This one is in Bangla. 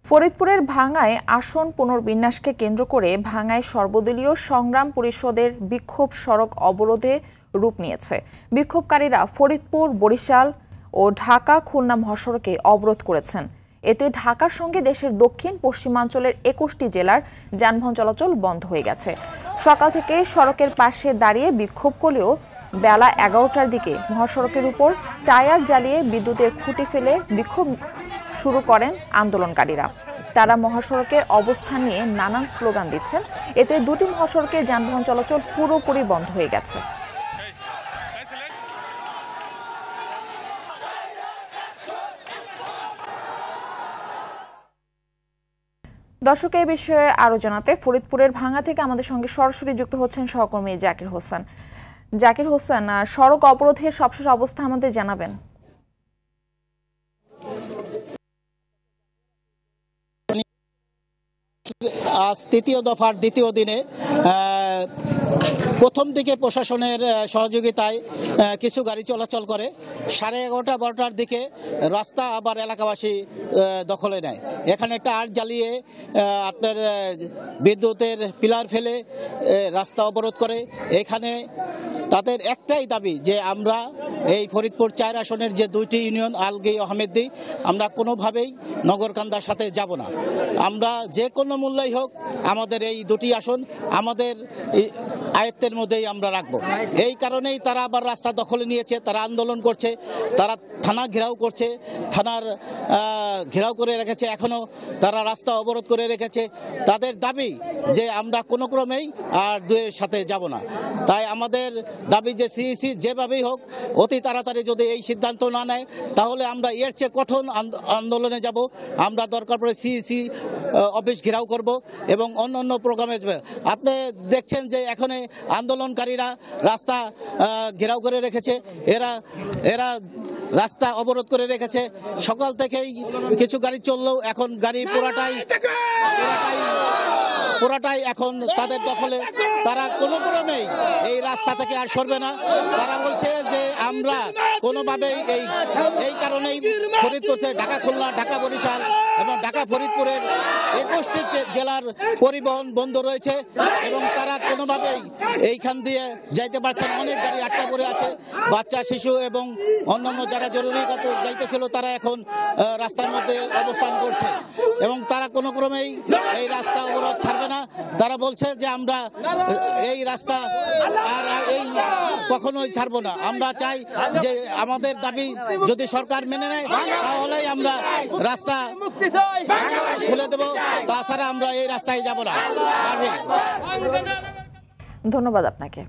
ফরিদপুরের ভাঙ্গায় আসন পুনর্বিন্যাসকে কেন্দ্র করে ভাঙ্গায় সর্বদলীয় সংগ্রাম পরিষদের বিক্ষোভ সড়ক অবরোধে রূপ নিয়েছে। বিক্ষোভকারীরা ফরিদপুর, বরিশাল ও ঢাকা খুলনা মহাসড়কে অবরোধ করেছেন। এতে ঢাকার সঙ্গে দেশের দক্ষিণ পশ্চিমাঞ্চলের ২১টি জেলার যানবাহন চলাচল বন্ধ হয়ে গেছে। সকাল থেকে সড়কের পাশে দাঁড়িয়ে বিক্ষোভ করলেও বেলা ১১টার দিকে মহাসড়কের উপর টায়ার জ্বালিয়ে বিদ্যুতের খুঁটি ফেলে বিক্ষোভ শুরু করেন আন্দোলনকারীরা। তারা মহাসড়কে অবস্থান নিয়ে নানান স্লোগান দিচ্ছেন। এতে দুটি মহাসড়কে যানবাহন চলাচল পুরোপুরি বন্ধ হয়ে গেছে। দর্শক, এই বিষয়ে আরো জানাতে ফরিদপুরের ভাঙ্গা থেকে আমাদের সঙ্গে সরাসরি যুক্ত হচ্ছেন সহকর্মী জাকির হোসেন। জাকির হোসেন, সড়ক অবরোধের সবশেষ অবস্থা আমাদের জানাবেন। আজ তৃতীয় দফার দ্বিতীয় দিনে প্রথম দিকে প্রশাসনের সহযোগিতায় কিছু গাড়ি চলাচল করে। 11:30-12টার দিকে রাস্তা আবার এলাকাবাসী দখলে নেয়। এখানে টায়ার জ্বালিয়ে আপনার বিদ্যুতের পিলার ফেলে রাস্তা অবরোধ করে। এখানে তাদের একটাই দাবি যে আমরা এই ফরিদপুর ৪ আসনের যে দুইটি ইউনিয়ন আলগী আহমেদী, আমরা কোনোভাবেই নগরকান্দার সাথে যাব না। আমরা যে কোনো মূল্যই হোক আমাদের এই দুটি আসন আমাদের আয়ত্তের মধ্যেই আমরা রাখবো। এই কারণেই তারা আবার রাস্তা দখলে নিয়েছে, তারা আন্দোলন করছে, তারা থানা ঘেরাও করছে, থানার ঘেরাও করে রেখেছে, এখনও তারা রাস্তা অবরোধ করে রেখেছে। তাদের দাবি যে আমরা কোনো ক্রমেই আর দুয়ের সাথে যাব না। তাই আমাদের দাবি যে সিইসি যেভাবেই হোক অতি তাড়াতাড়ি যদি এই সিদ্ধান্ত না নেয় তাহলে আমরা এর চেয়ে কঠোর আন্দোলনে যাব। আমরা দরকার পড়ে সিইসি অফিস ঘেরাও করব এবং অন্য প্রোগ্রামে যাবে। আপনি দেখছেন যে এখন আন্দোলনকারীরা রাস্তা ঘেরাও করে রেখেছে, এরা রাস্তা অবরোধ করে রেখেছে। সকাল থেকেই কিছু গাড়ি চললেও এখন গাড়ি পুরাটাই এখন তাদের দখলে। তারা কোনো ক্রমেই এই রাস্তা থেকে আর সরবে না। তারা বলছে যে আমরা কোনোভাবেই এই কারণেই ফরিদপুর থেকে ঢাকা খুলনা, ঢাকা বরিশাল এবং ঢাকা ফরিদপুরের ২১টি জেলার পরিবহন বন্ধ রয়েছে এবং তারা কোনোভাবেই এইখান দিয়ে যাইতে পারছে না। অনেক গাড়ি আটকা পড়ে আছে। বাচ্চা, শিশু এবং অন্যান্য যারা জরুরি কাজে যাইতেছিল তারা এখন রাস্তার মধ্যে অবস্থান করছে এবং তারা কোনো ক্রমেই এই রাস্তা অবরোধ ছাড়বে না। তারা বলছে যে আমরা এই রাস্তা আর এই কখনোই ছাড়বো না। আমরা চাই যে আমাদের দাবি যদি সরকার মেনে নেয় তাহলেই আমরা রাস্তা খুলে দেব, তাছাড়া আমরা এই রাস্তায় যাব না। ধন্যবাদ আপনাকে।